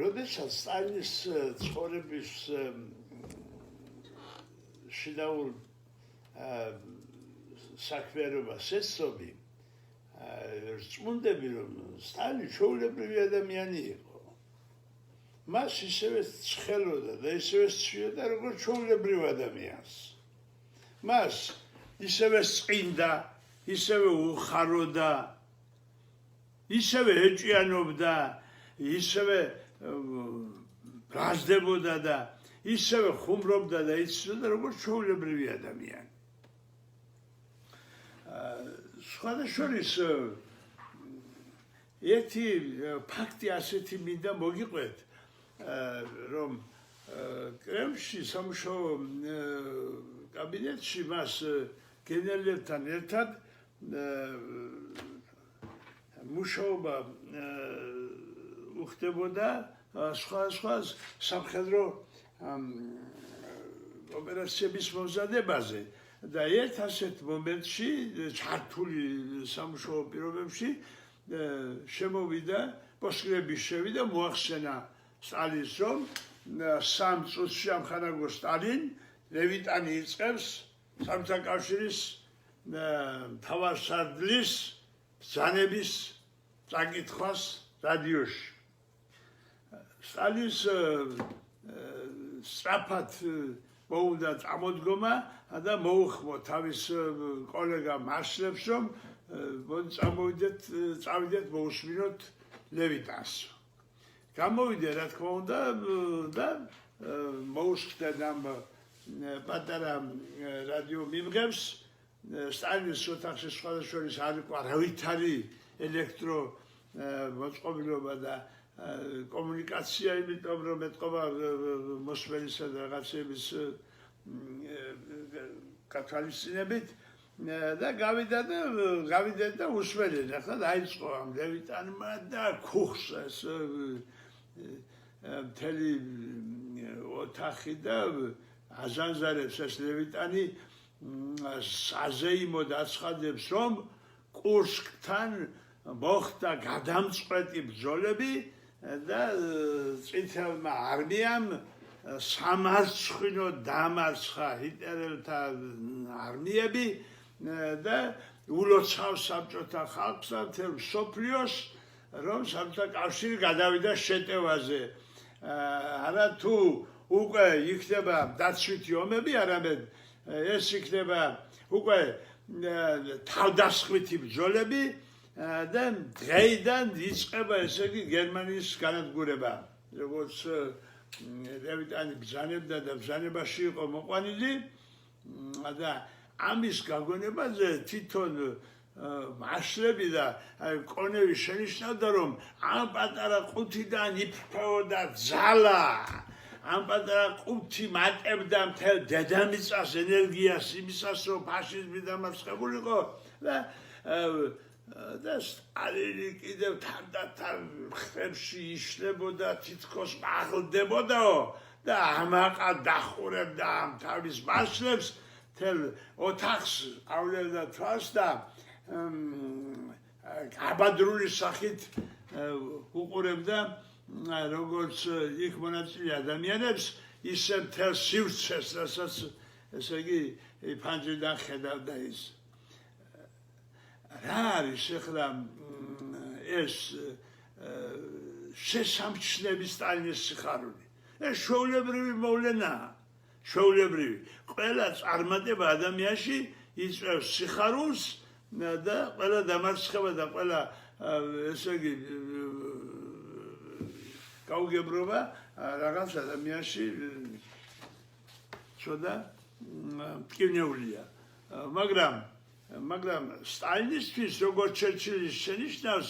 როდესაც სტალინის ცხოვრების შინაურ საქმიანობას ესწობი, რწმუნდები, რომ სტალინი ჩვეულებრივი ადამიანი იყო. მას ისევე ცხელოდა და ისევე სცვიოდა, როგორც ჩვეულებრივ ადამიანს. მას ისევე სყინდა, ისევე უხაროდა, ისევე ეჭიანობდა, ისევე ბრაზდებოდა და ისევე ხუმრობდა და იცოდა, როგორც ჩვეულებრივი ადამიანი. სხვადასხვის ერთი ფაქტი ასეთი მინდა მოგიყვეთ, რომ კრემლში სამუშაო კაბინეტში მას გენერლებთან ერთად მუშაობა უხდებოდა სხვა სამხედრო ოპერაციების მომზადებაზე და ერთ ასეთ მომენტში ჩართული სამუშაო პირობებში შემოვიდა პოსკრების შევიდა მოახსენა სტალინს რომ 3 წუთში ამხანაგო სტალინ ლევიტანი იწყებს საბჭოთა კავშირის მთავარსარდლის ბრძანების წაკითხვას რადიოში. სტალინს სწრაფად მოუდა წამოდგომა და მოუხმო თავის კოლეგა მარშლებს რომ წავიდეთ მოусმინოთ ლევიტანს. გამოვიდა რა თქმა უნდა და მოუსხდნენ ამ პატარა რადიო მიმღებს სტალინის ოთახში სხვადასხვის არ იყო არავითარი ელექტრო მოწყობილობა და კომუნიკაცია, იმიტომ რომ ეთყობა მოსმენისა და რაღაცების კათალისინებით და გავიდა და უსმენელი. ახლა დაიწყო ამ ლევიტანმა და ქუხს ეს მთელი ოთახი და აზანზარებს ეს ლევიტანი საზეიმოდ აცხადებს რომ კურსკთან მოხდა გადამწყვეტი ბრძოლები და წითელმა არმიამ სამარცხვინო დამარცხა ჰიტლერელთა არმიები და ულოცავს საბჭოთა ხალხს და მთელ მსოფლიოს რომ საბჭოთა კავშირი გადავიდა შეტევაზე. არა თუ უკვე იქნება დაცვითი ომები, არამედ ეს იქნება უკვე თავდასხმითი ბრძოლები და დღეიდან იწყება ესე იგი გერმანიის განადგურება. როგორც ლევიტანი ბრძანებდა და ბრძანებაში იყო მოყვანილი და ამის გაგონებაზე თვითონ მარშლები და კონევი შენიშნავდა რომ ამ პატარა ყუთიდან იფრფეოდა ძალა, ამ პატარა ყუთი მატებდა მთელ დედამიწას ენერგიას იმისას რომ ფაშიზმი დამარცხებულიყო და სტალინი კიდევ თანდათან ხმებში იშლებოდა, თითქოს მაღლდებოდაო და ამაყად დახურებდა ამ თავის მარშლებს მთელ ოთახს ავლევდა თვალს და აბადრული სახით უყურებდა როგორც იქ მონაწილე ადამიანებს ისე მთელ სივრცეს, რასაც ესე იგი ფანჯრიდან ხედავდა ის. რა არის ახლა ეს შესამჩნევი სტალინის სიხარული? ეს ჩვეულებრივი მოვლენაა, ჩვეულებრივი. ყველა წარმატება ადამიანში იწვევს სიხარულს და ყველა დამარცხება და ყველა ესე იგი გაუგებრობა რაღაც ადამიანში ცოტა მტკივნეულია. მაგრამ სტალინისთვის როგორც ჩერჩილი შენიშნავს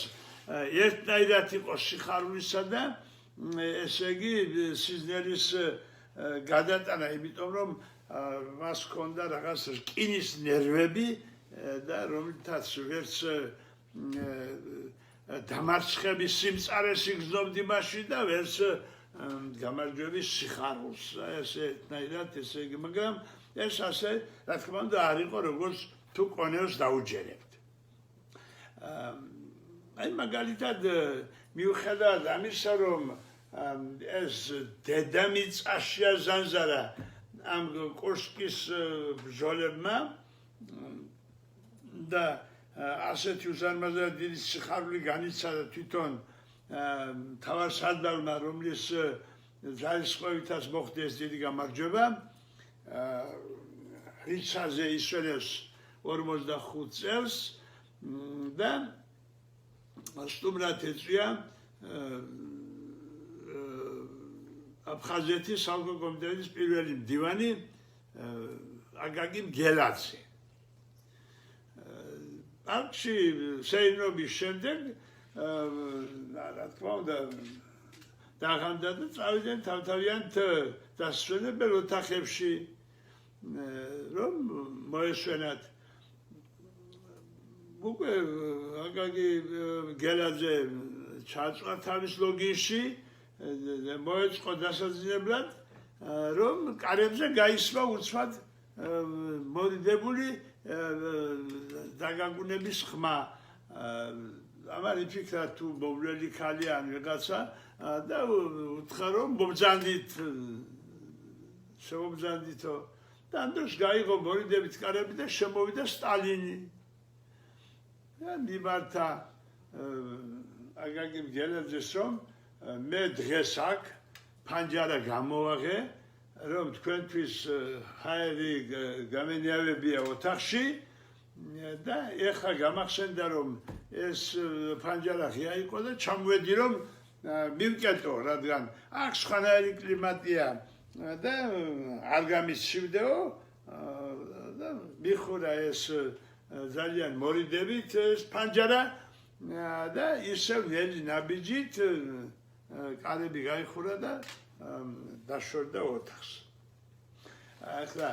ერთნაირად იყო სიხარულისა და ესე იგი სიზნერის გადატანა, იმიტომ რომ მას ჰქონდა რაღაც რკინის ნერვები და რომელთაც ვერც დამარცხების სიმწარეს იგრძნობდი მასში და ვერც გამარჯვების სიხარულს. ეს ერთნაირად ესე იგი, მაგრამ ეს ასე რა თქმა უნდა არ იყო როგორც თუ კონევს დაუჯერებთ. აი მაგალითად მიუხედავად ამისა რომ ეს დედამიწაშია ზანზარა ამ კურსკის ბრძოლებმა და ასეთი უზარმაზარი დიდი სიხარული განიცადა თვითონ მთავარსარდალმა, რომლის ძალისხმევითაც მოხდა ეს დიდი გამარჯვება. რიცაზე ისვენებს 45 წელს და სტუმრად ეწვია აფხაზეთის სამეფო კომიტეტის პირველი მდივანი აკაკი მგელაძე. აქში შეინიშნების შემდეგ რა თქმა უნდა დაღამდა და წავიდნენ თავთავიანთ დასვენებელ ოთახებში რომ მოესვენათ. უკვე აკაკი მგელაძე ჩაწვა თავის ლოგინში მოეწყო დასაძინებლად რომ კარებზე გაისვა უცბად მოდიდებული დაგაგუნების ხმა. ამან იფიქრა თუ მოვლელი ქალი ან ვიღაცა და უთხრა რომ მომბრძანდით შემობრძანდითო და ამ დროს გაიღო მორიდებით კარები და შემოვიდა სტალინი. მიმართა აკაკი მგელაძეს რომ მე დღეს აქ ფანჯარა გამოვაღე რომ თქვენთვის ჰაერი გამენიავებია ოთახში და ეხლა გამახსენდა რომ ეს ფანჯარა ღია იყო და ჩამვედი რომ მივკეტო, რადგან აქ სხვანაირი კლიმატია და არ გამისჩივდეო და მიხურა ეს ძალიან მორიდებით ეს ფანჯარა და ისევ ნელი ნაბიჯით კარები გაიხურა და დაშორდა ოთახს. ახლა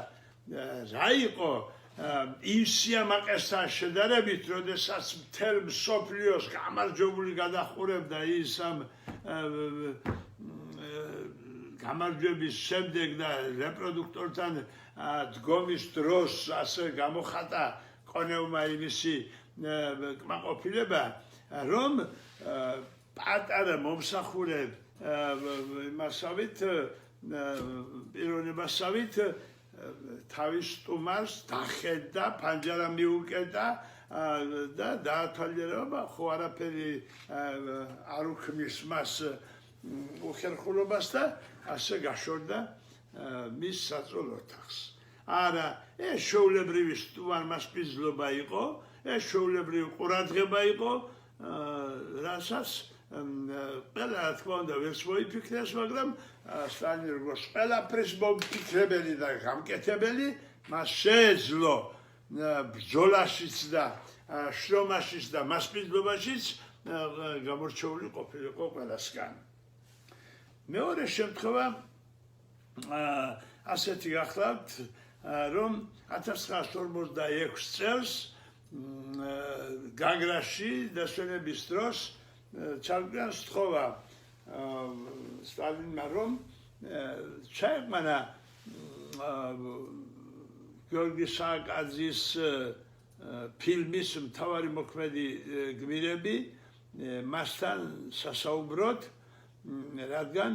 რა იყო იმ სიამაყესთან შედარებით, როდესაც მთელ მსოფლიოს გამარჯვებული გადახურებდა ის ამ გამარჯვების შემდეგ და რეპროდუქტორთან დგომის დროს ასე გამოხატა კონევმა იმისი კმაყოფილება, რომ პატარა მომსახურე იმასავით პიროვნებასავით თავის სტუმარს დახედა, ფანჯარა მიუკეტა და დაათვალიერება ხო არაფერი არ უქმნის მას უხერხულობას და ასე გაშორდა მის საწოლ ოთახს. არა, ეს შეულებრივი სტუმარ-მასპინძლობა იყო, ეს შეულებრივი ყურადღება იყო, რასაც ყველა რა თქმა უნდა ვერც მოიფიქრეს, მაგრამ სტალინი როგორც ყველაფრის მომფიქრებელი და გამკეთებელი, მას შეეძლო ბრძოლაშიც და შრომაშიც და მასპინძლობაშიც გამორჩეული ყოფილიყო ყველასგან. მეორე შემთხვევა ასეთი გახლავთ, რომ 1946 წელს გაგრაში დასვენების დროს ჩაგვიდა სთხოვა სტალინმა რომ ჩაეყმანა გიორგი სააკაძის ფილმის მთავარი მოქმედი გმირები მასთან სასაუბროდ, რადგან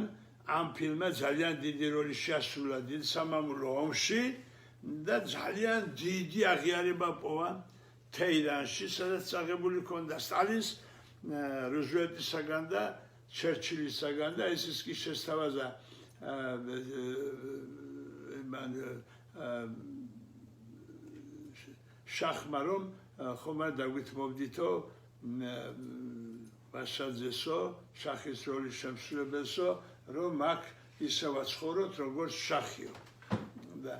ამ ფილმმა ძალიან დიდი როლი შეასრულა დიდ სამამულო ომში და ძალიან დიდი აღიარება პოვა თეირანში, სადაც აღებული ჰქონდა სტალინს, რუზველტისაგან და ჩერჩილისაგან და ეს ის კი შესთავაზა შახმა რომ ხომ არ დაგვითმობდითო ვასაძესო, შახის როლის შემსრულებელსო, რომ აქ ისე ვაცხოვროთ, როგორც შახიო. და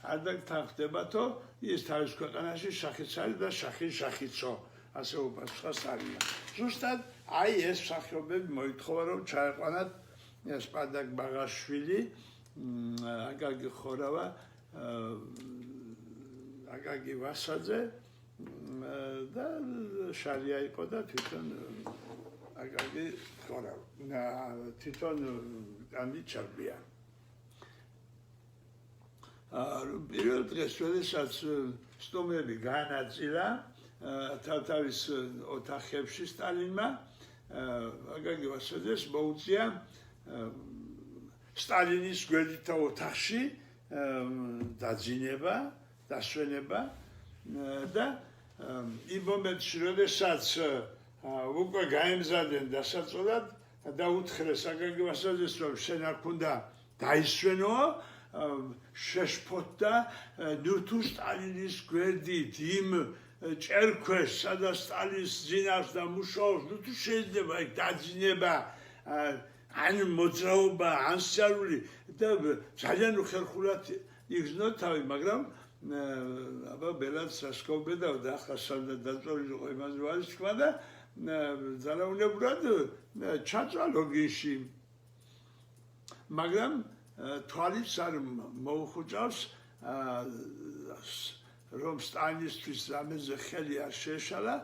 არ დაგთანხმდებათო, ის თავის ქვეყანაში შახიც არის და შახი შახიცო, ასე უპასუხა სტალინმა. ზუსტად აი ეს მსახიობები მოითხოვა, რომ ჩაეყვანათ სპარდაკ ბაღაშვილი, აკაკი ხორავა, აკაკი ვასაძე და შარია იყო და თვითონ აკაკი ხორავა, თვითონ კანდი ჩარბია. პირველ დღეს, როდესაც სტუმრები განაწილა თავის ოთახებში სტალინმა, აკაკი ვასაძეს მოუწია სტალინის გვერდითა ოთახში დაძინება, დასვენება და იმ მომენტში, როდესაც უკვე გაემზადნენ დასაწოდად და უთხრეს აკაკი ვასაძეს, რომ შენ არ უნდა დაისვენო, შეშფოთდა ნუ სტალინის გვერდით იმ ჭერქვეს, სადაც სტალინის ძინავს და მუშაობს, ნუ თუ შეიძლება იქ დაძინება, ან მოძრაობა, ან სიარული და ძალიან უხერხულად იგრძნო თავი, მაგრამ აბა ბელად სასკობედავდა, ახლა სადაც დაწოლილიყო იმაზე არის თქვა და ძალაუნებურად ჩაწვა ლოგინში. მაგრამ თვალიც არ მოუხუჭავს, რომ სტალინისთვის რამეზე ხელი არ შეეშალა,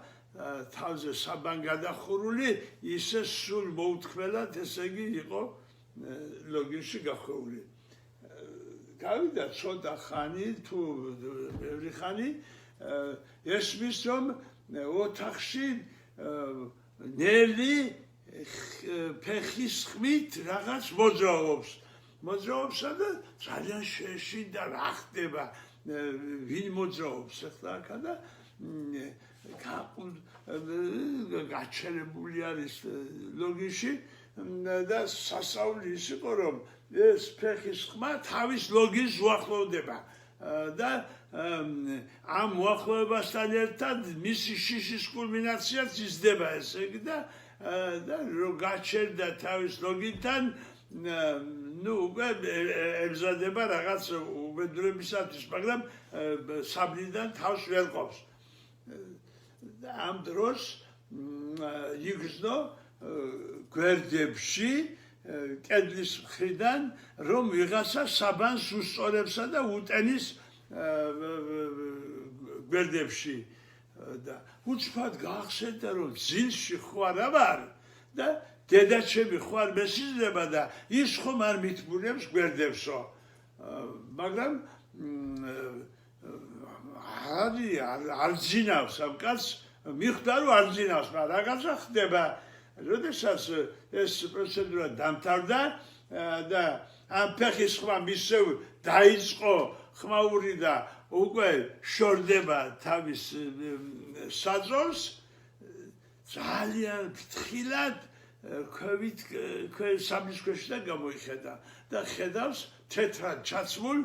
თავზე საბან გადახურული, ისე სულ მოუთქმელად, ესე იგი იყო ლოგინში გახვეული. გავიდა ცოტა ხანი, თუ ბევრი ხანი, ესმის, რომ ოთახში ნელი ფეხის ხმით რაღაც მოძრაობსა და ძალიან შეეშინდა, რა ხდება, ვინ მოძრაობს ახლა აქა და გაჩერებული არის ლოგინში და სასწაული ის იყო, რომ ეს ფეხის ხმა თავის ლოგინს უახლოვდება და ამ უახლოვებასთან ერთად მისი შიშის კულმინაციაც იზრდება, ესე იგი და რომ გაჩერდა თავის ლოგინთან, ნუ უკვე ემზადება რაღაც უბედურებისათვის, მაგრამ საბნიდან თავს ვერ ყოფს. ამ დროს იგრძნო გვერდებში, კედლის მხრიდან, რომ ვიღაცა საბანს უსწორებსა და უტენის გვერდებში და უცბად გაახსენდა, რომ ძილში ხო არა ვარ და დედაჩემი ხო არ მესიზრება და ის ხომ არ მითბურებს გვერდებსო, მაგრამ არ ძინავს ამ კაცს, მიხვდა რომ არ ძინავს, მაგრამ რაღაცა ხდება. როდესაც ეს პროცედურა დამთავრდა და ამ ფეხის ხმა მისევ დაიწყო ხმაური და უკვე შორდება თავის საძოვს, ძალიან ფრთხილად ქვევით საბნის ქვეშიდან გამოიხედა და ხედავს თეთრად ჩაცმულ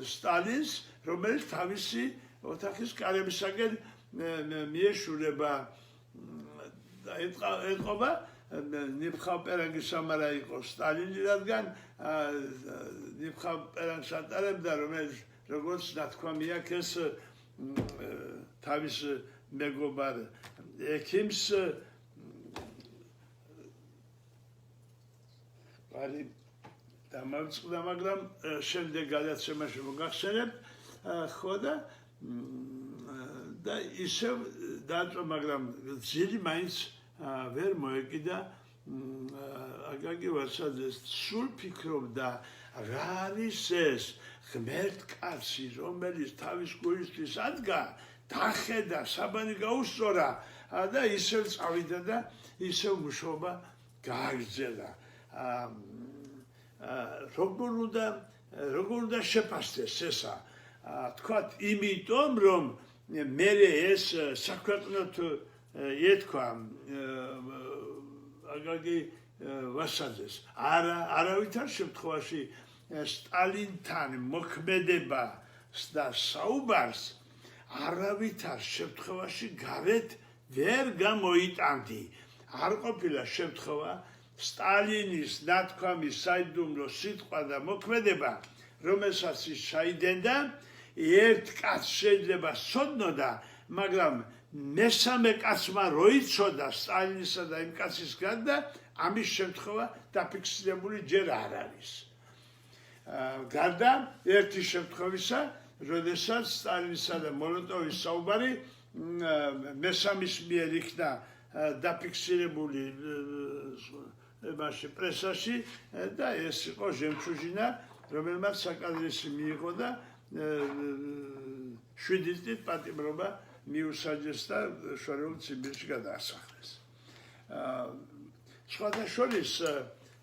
სტალინს, რომელიც თავისი ოთახის კარებისაკენ მიეშურება. ეთყობა ნიფხავ-პერანგის სამარა იყო სტალინი, რადგან ნიფხავ-პერანგს ატარებდა, რომელიც როგორც ნათქვამი აქვს ეს თავის მეგობარ ექიმს არის დამავიწყდა, მაგრამ შემდეგ გადაცემაში მოგახსენებთ, ხო და ისევ დააწვა, მაგრამ ძილი მაინც ვერ მოეკიდა აკაკი ვასაძეს. სულ ფიქრობდა, რა არის ეს ღმერთკაცი, რომელიც თავის გულისთვის ადგა, დახედა, საბანი გაუსწორა და ისევ წავიდა და ისევ მუშაობა გააგრძელა. როგორ უნდა შეფასდეს ესა? თქვათ, იმიტომ რომ მე ეს საქვეყნოდ ეთქვა აკაკი ვასაძეს, არავითარ შემთხვევაში სტალინთან მოქმედება და საუბარს არავითარ შემთხვევაში გარეთ ვერ გამოიტანდი. არ ყოფილა შემთხვევა სტალინის ნათქვამის საიდუმლო სიტყვა და მოქმედება, რომელსაც ის ჩაიდენდა, ერთ კაცს შეიძლება სცოდნოდა, მაგრამ მესამე კაცმა რო იცოდა სტალინისა და იმ კაცის გარდა, ამის შემთხვევა დაფიქსირებული ჯერ არ არის. გარდა ერთი შემთხვევისა, როდესაც სტალინისა და მოლოტოვის საუბარი მესამის მიერ იქნა დაფიქსირებული პრესაში და ეს იყო ჟემჩუჟინა, რომელმაც საკადრისი მიიღო და 7 წლით პატიმრობა მიუსაჯეს და შორეულ ციმბირში გადაასახლეს. სხვადასხვა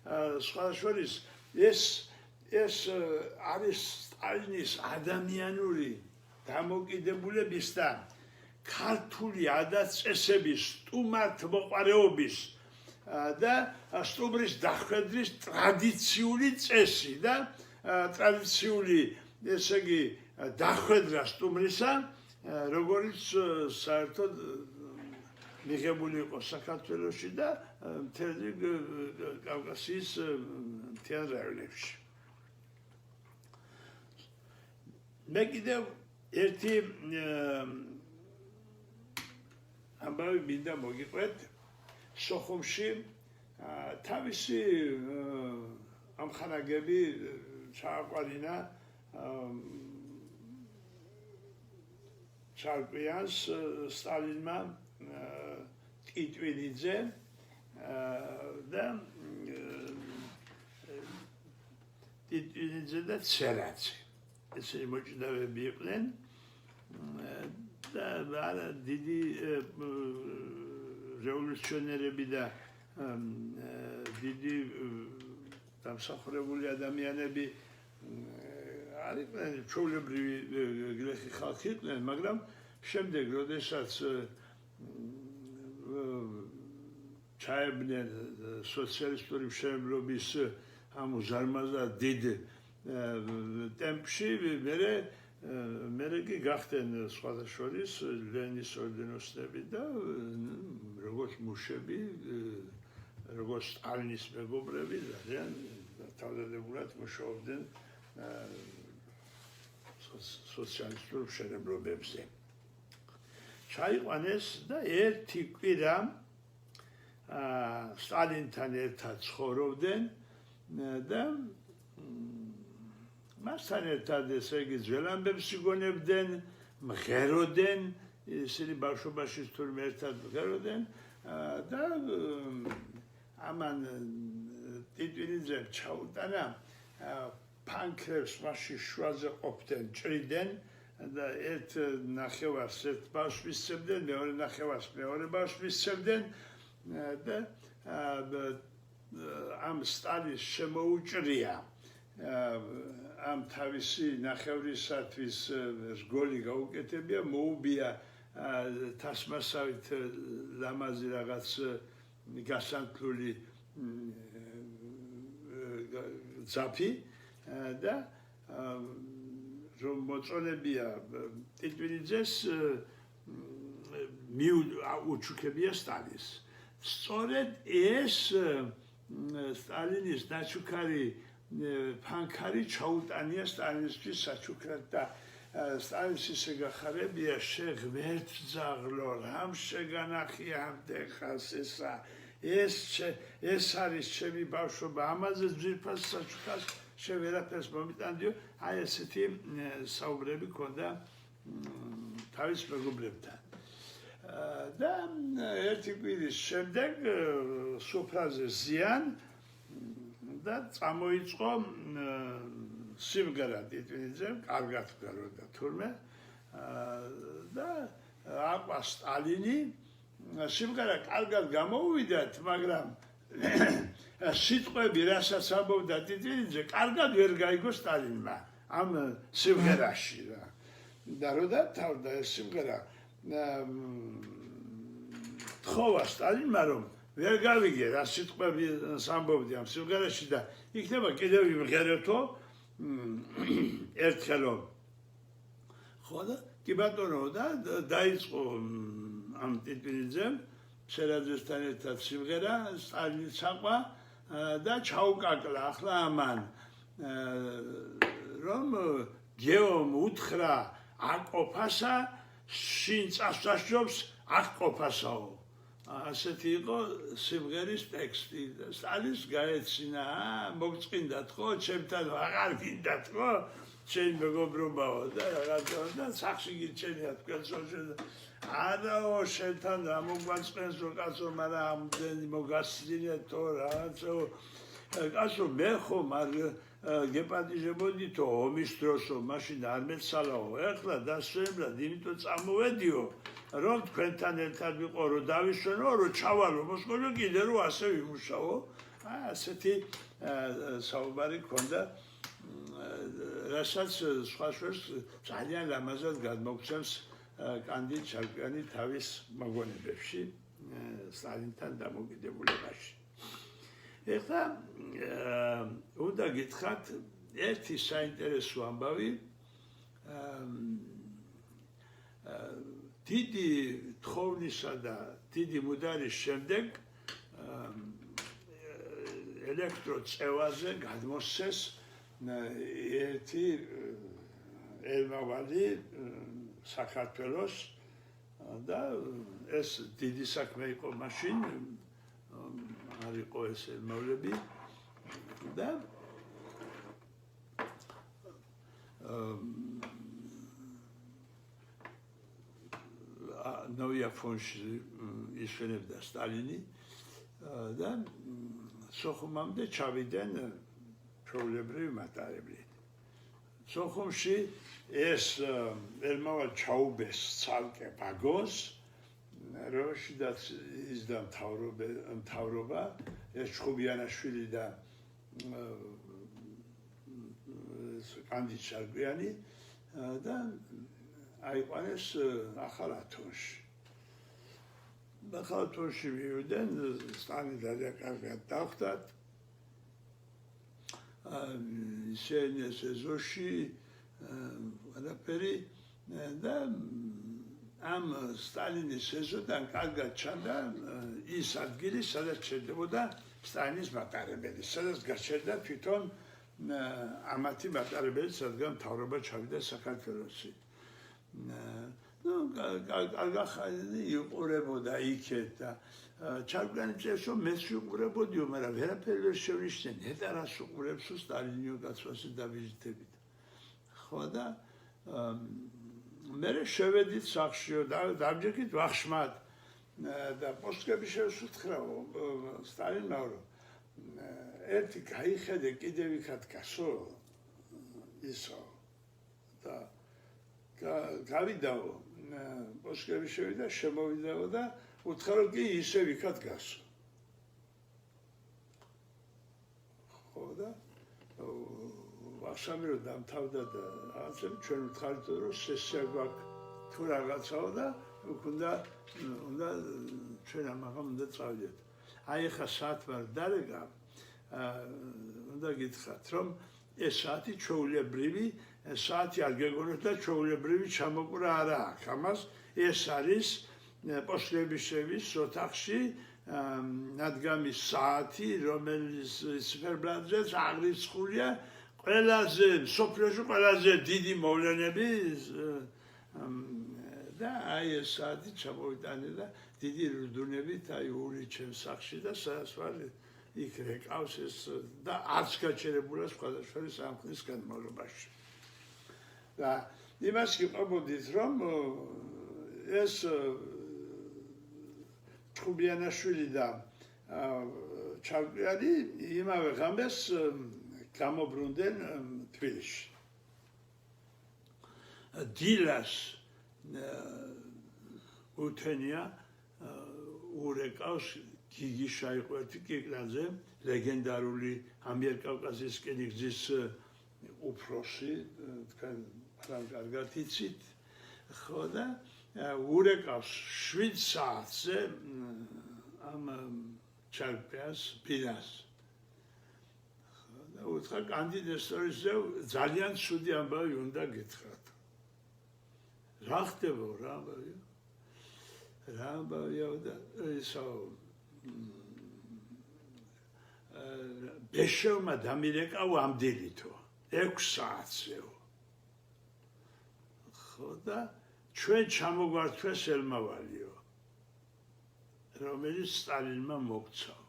სხვადასხვის ეს არის სტალინის ადამიანური დამოკიდებულების და ქართული ადათ-წესების სტუმართმოყვარეობის და სტუმრის დახვედრის ტრადიციული წესი და ტრადიციული ესე იგი დახვედრა სტუმრისა როგორც საერთოდ მიღებული იყო საქართველოში და მთელი კავკასიის მთიან რაიონებში. მე კიდევ ერთი ამბავი მინდა მოგიყვეთ სოხუმში თავისი ამხანაგები ჩააყვანინა ჩარკვიანს სტალინმა ტიტვინიძე და ტიტვინიძე და ცერაძე ესენი მოჭიდავეები იყვნენ და დიდი რევოლუციონერები და დიდი დამსახურებული ადამიანები არიყვნენ ჩვეულებრივი გლეხი ხალხი იყვნენ, მაგრამ შემდეგ როდესაც ჩაებდნენ სოციალისტური მშენებლობის ამ უზარმაზარ დიდ ტემპში, მერე კი გახდნენ სხვადასხვის ლენის ორდენოსნები და როგორც მუშები, როგორც სტალინის მეგობრები ძალიან თავდადებულად მუშაობდნენ სოციალისტურ მშენებლობებზე. ჩაიყვანეს და ერთი კვირა სტალინთან ერთად ცხოვრობდნენ და მასთან ერთად ესე იგი ძველამბებს იგონებდნენ, მღეროდნენ, ისინი ბავშვობაში თურმე ერთად მღეროდნენ და ამან ტიტვინიძემ ჩაუტანა ფანქრებს მასში შუაზე ყოფდნენ, ჭრიდნენ და ერთ ნახევარს ერთ ბავშვს მისცემდნენ, მეორე ნახევარს მეორე ბავშვს მისცემდნენ და ამ სტალინის შემოუჭრია ამ თავისი ნახევრისათვის გოლი გაუკეთებია, მოუბია თასმასავით ლამაზი რაღაც გასანთლული ძაფი და რომ მოწონებია ტიტვინიძეს უჩუქებია სტალინს. სწორედ ეს სტალინის ნაჩუქარი ფანქარი ჩაუტანია სტალინისთვის საჩუქრად და სტალინის ისე გახარებია შეღმერთძაღლო, რამ შეგანახი ამდეხას ეს არის ჩემი ბავშვობა, ამაზე ძვირფას საჩუქრას შევერაფერს მომიტანდიო, აი ესეთი საუბრები ქონდა თავის მეგობრებთან. და ერთი კვირის შემდეგ სუფრაზე ზიან და წამოიწყო სიმღერა ტიტვინიძემ, კარგად მღეროდა თურმე და აყვა სტალინი, სიმღერა კარგად გამოუვიდათ, მაგრამ სიტყვები, რასაც ამბობდა ტიტვინიძე, კარგად ვერ გაიგო სტალინმა ამ სიმღერაში რა. და რო დათავდა ეს სიმღერა თხოვა სტალინმა, რომ ვერ გავიგე რა სიტყვები ამბობდი ამ სიმღერაში და იქნება კიდევ იმღერეთო ერთხელო. ხო და კი ბატონო და დაიწყო ამ ტიტვინიძემ ცერაძესთან ერთად სიმღერა, სტალინის აყვა და ჩაუკაკლა ახლა ამან რომ გეომ უთხრა აყოფასა, შინ წასვაშობს აყოფასაო. ასეთი იყო სიმღერის ტექსტი. სტალინს გაეცინა, მოგწყინდათ ხო, ჩემთან აღარ გინდათ ხო, ჩემი მეგობრობაო და რაღაცა და სახში გირჩენია თქვენსოში. არაო, შენთან რა მოგვაწყენსო კაცო, მაგრამ ამდენი მოგასწინეთო რაღაცო. კაცო, მე ხომ არ გეპატიჟებოდითო ომის დროსო, მაშინ არ მეცალაო, ეხლა დასვენებლად, იმიტომ წამოვედიო, რომ თქვენთან ერთად ვიყო, რომ დავისვენო, რომ ჩავალო მოსკოვში, კიდე რომ ასე ვიმუშაო, ასეთი საუბარი ქონდა, რასაც სხვა შორის ძალიან ლამაზად გადმოგცემს კანდი ჩარკვიანი თავის მოგონებებში სტალინთან დამოკიდებულებაში. ეხლა უნდა გითხრათ ერთი საინტერესო ამბავი, დიდი თხოვნისა და დიდი მუდარის შემდეგ ელექტროწევაზე გადმოსცეს ერთი ელმავალი საქართველოს და ეს დიდი საქმე იყო მაშინ, არ იყო ეს ელმავლები და ნოვია ფონში ისვენებდა სტალინი და სოხუმამდე ჩავიდნენ ჩვეულებრივი მატარებლით. სოხუმში ეს ელმავალ ჩაუბეს ცალკე ბაგოს, რომელშიდაც ისდა მთავრობა, ეს ჩხუბიანაშვილი და კანდი ჩარკვიანი და აიყვანეს ახალ ათონში. ახალ ათონში მივიდნენ, სტალინი ძალიან კარგად დავხვდათ. ისინი ეზოში არაფერი და ამ სტალინის ეზოდან კარგად ჩანდა ის ადგილი, სადაც ჩერდებოდა სტალინის მატარებელი, სადაც გაჩერდა თვითონ ამათი მატარებელი, სადღაც მთავრობა ჩავიდა საქართველოში. კარგახანი იყურებოდა იქეთ და ჩარკვიანი წერს, რომ მეც ვიყურებოდიო, მაგრამ ვერაფერი ვერ შევნიშნე, ნეტარ რას უყურებს სტალინიო გაცვასი დავიჟდებით. ხო და მე შევედით სახშიო და დამჯერით ვახშმად და პოსტკები შევსუთხრაო სტალინმა, რომ ერთი გაიხედე კიდევ იქად გასო ისო და გავიდაო პოსტკები შევიდა, შემოვიდაო და უთხრა, რომ კი ისევ იქად გასო. ხო და ვახშამი რომ დამთავრდა და რაღაცები ჩვენ ვთხარით, რომ სესია გვაქვს თუ რაღაცაო და უნდა ჩვენ ამაღამ უნდა წავიდეთ. აი ახლა საათ ვარ დარეგა, უნდა გითხრათ, რომ ეს საათი ჩვეულებრივი საათი არ გეგონოთ და ჩვეულებრივი ჩამოყურა არა აქვს. ამას ეს არის პოსტკების შევის ოთახში ნადგამის საათი, რომელიც ციფერბლატზეც აღრიცხულია ყველაზე სოფლიოში ყველაზე დიდი მოვლენები და აი ეს საათი ჩამოვიტანე და დიდი რუდუნებით აი ული ჩემს სახლში და სადაც ვარ იქ რეკავს ეს და არც გაჩერებულა სხვადასხვა სამხნის განმავლობაში. და იმას გიყვებოდით, რომ ეს ჩხუბიანაშვილი და ჩარკვიანი იმავე ღამეს გამობრუნდნენ თბილისში. დილას უთენია ურეკავს გიგი შაიყვერთი კიკლაძე, ლეგენდარული ამიერკავკასიის რკინიგზის უფროსი, თქვენ ძალიან კარგად იცით, ხო და ურეკავს 7 საათზე ამ ჩარკვიანს ფინას. და უთხრა კანდი ნესტორიძე, ძალიან ცუდი ამბავი უნდა გითხრათ. რა ხდება რა ამბავია? რა ამბავია და ისო ბეშევმა დამირეკაო ამდენითო 6 საათზეო. ხო და ჩვენ ჩამოგვართვეს ელმავალიო, რომელიც სტალინმა მოგცაო.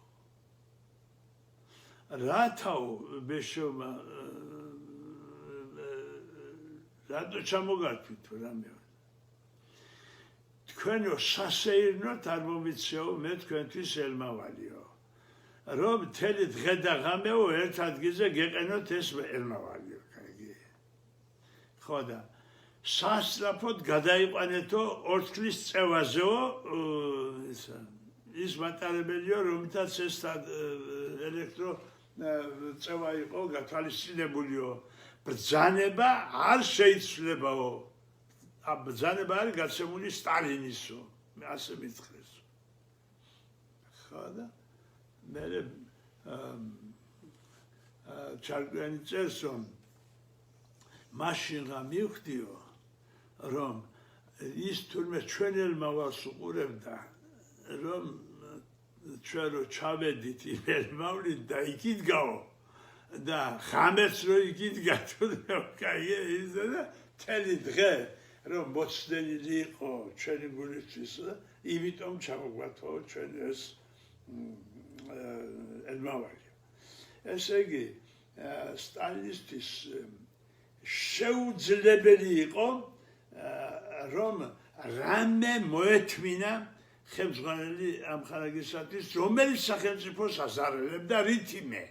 რათაო ბეშევმა რატო ჩამოგართვით რამე? თქვენო სასეირნოთ არ მომიცეო მე თქვენთვის ელმავალიო. რომ მთელი დღე და ღამეო ერთ ადგილზე გეყენოთ ეს ელმავალიო, კარგი. ხო და სასწრაფოდ გადაიყვანეთო ორთქლის წევაზეო ის მატარებელია, რომელთაც ეს ელექტრო წევა იყო გათვალისწინებულიო. ბრძანება არ შეიცვლებაო. ბრძანება არის გაცემული სტალინისო. მე ასე მითხრეს. ხო და მე ჩარკვიანი წერს, რომ მაშინ რა მივხვდიო, რომ ის თურმე ჩვენელმა ვარს უყურებდა, რომ ჩვენ რო ჩავედით იმერმავლით და იქიდგაო და ხამერს რო იქიდგა თურმე კაია ის და თელი დღე რომ მოწდენილი იყო ჩვენი გულისთვის, იმიტომ ჩამოგვათო ჩვენ ეს ელმავალი. ესე იგი სტალინისტის შეუძლებელი იყო რომ რამე მოეთმინა ხელმძღვანელი ამ ხარაგისათვის, რომელიც სახელმწიფოს აზარებდა რითიმე.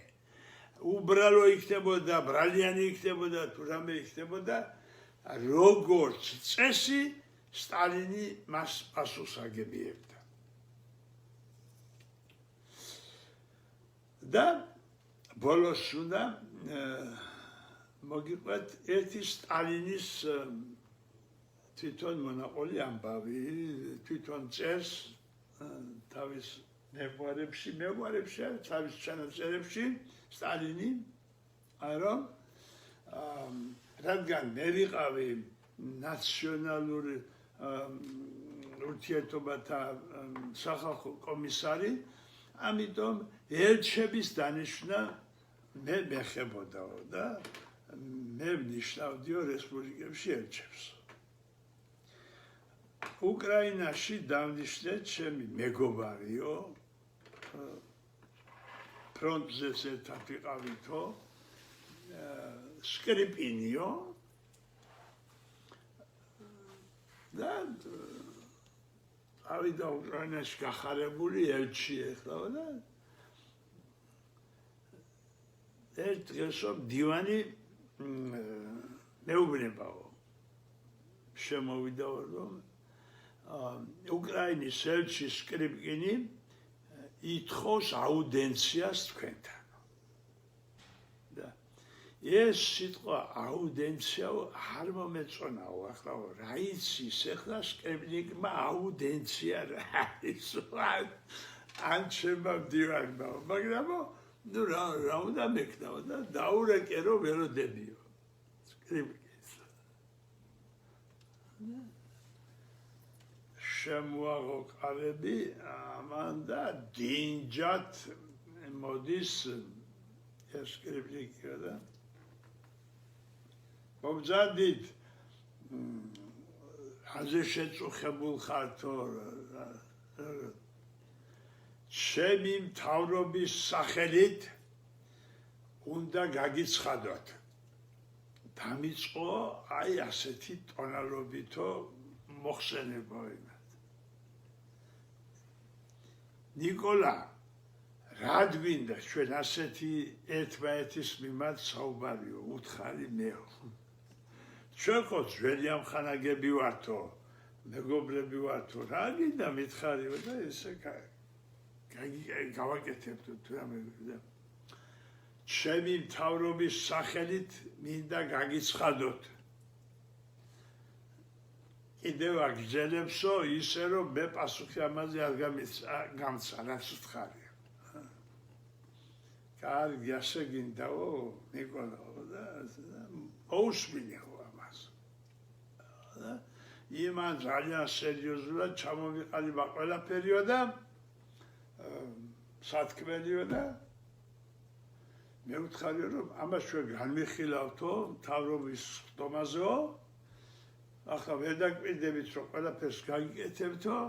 უბრალო იქნებოდა, ბრალიანი იქნებოდა, თუ რამე იქნებოდა, როგორც წესი სტალინი მას პასუხს აგებიებდა. და ბოლოს უნდა მოგიყვეთ ერთი სტალინის თვითონ მონაყოლი ამბავი, თვითონ წერს თავის მეუღლეებში, თავის ჩანაწერებში სტალინი, რომ რადგან მე ვიყავი ნაციონალური ურთიერთობათა სახალხო კომისარი, ამიტომ ელჩების დანიშვნა მე მეხებოდაო და მე ვნიშნავდიო რესპუბლიკებში ელჩებს. უკრაინაში დავნიშნეთ ჩემი მეგობარიო, ფრონტზეც ერთად ვიყავითო, სკრიპინიო და ავიდა უკრაინაში გახარებული ელჩი ეხლა და ერთ დღესო მდივანი მეუბნებაო. შემოვიდაო, რომ უკრაინის ელჩი სკრიპკინი ითხოვს აუდენციას თქვენთან. და ეს სიტყვა აუდენციაო არ მომეწონაო, ახლა რა იცის ახლა სკრიპკინმა აუდენცია რა არის? ან ჩემმა მდივანმა, მაგრამ ნუ რა უნდა მექნაო და დაურეკერო ველოდებიო სკრიპკინს. შემოაღოყარები ამან და დინჯად მოდის ეს სკრიპკინი და მომძადით აზე შეწუხებულ ხართო ჩემი მთავრობის სახელით უნდა გაგიცხადოთ. დამიწყო აი ასეთი ტონალობითო მოხსენება. ნიკოლა, რა გვინდა ჩვენ ასეთი ერთმანეთის მიმართ საუბარიო, უთხარი მეო. ჩვენ ხო ძველი ამხანაგები ვართო, მეგობრები ვართო, რა გინდა მითხარიო და ესე გავაკეთებთ თუ რამე. ჩემი მთავრობის სახელით მინდა გაგიცხადოთ. კიდევ აგრძელებსო ისე რომ მე პასუხი ამაზე არ გამცა, რაც ვთხარია. კარგი, ასე გინდაო, ნიკოლაო და მოусმინეო ამას. იმან ძალიან სერიოზულად ჩამოვიყალიბა ყველაფერიო და სათქმელიო და მე ვთხარიო, რომ ამას ჩვენ განვიხილავთო მთავრობის ხდომაზეო. ახლა ვერ დაგვიდებით, რომ ყველაფერს გაგიკეთებთო.